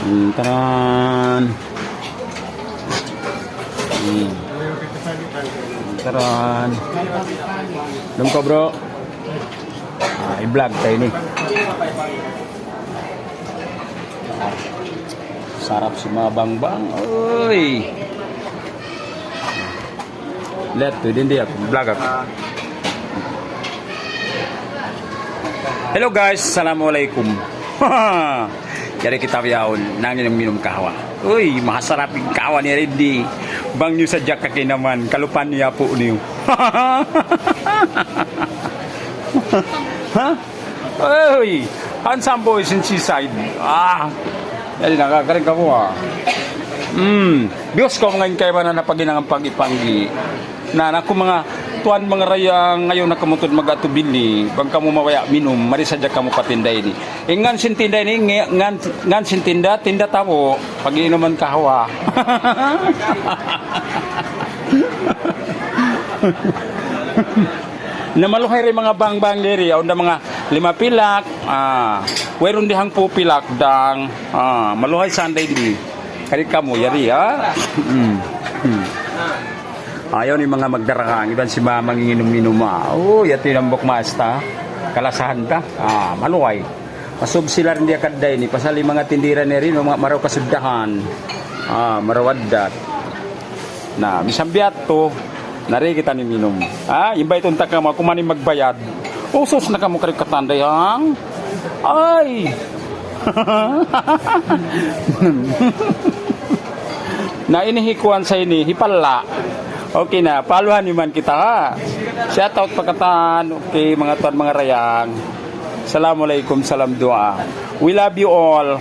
Taran. Taran. Dum ko bro. I-vlog tayo ni. Sarap si mga bangbang. Oy. Let din dia vlog ako. Hello guys, assalamualaikum. Jadi kita yaon nangin minum kahwa. Uy, masarap yung kahwa ni Reddy. Bang nyo sadya kaki naman, kalupan niya po niyo. Ha? Uy, handsome boys in seaside. Jadi nakakarin ka mo Diyos ko ngayon kayo na napaginangang pag-ipanggi. Na ako mga tuan mga rayang ngayon nakamutod mag-atubili bang kamu mawaya minum mari sadya kamu patinday ni ngan sintinday ni ngan sintinda tinda tawo pag inuman kahwa. Namaluhay rin mga bangbang diri onda mga 5 pilak wayron dihang po pilak dang maluhay sanday di kari kamu yari ayaw ni mga magdarakang iban si mama manginginom-inom yato yung bukmasta kalasahan ka maluway masub sila rin dia kaday ni pasali mga tindira ni rin mga maraw kasubdahan marawaddat na misambiat to nari kita ni minum imbay itong taka mo kumani magbayad usos na kamo karip katanday ay na inihikuan sa ini hipala. Okay na, paluhan naman kita shout out pagkataan. Okay mga tuan mga rayang. Assalamualaikum, salam doa. We love you all.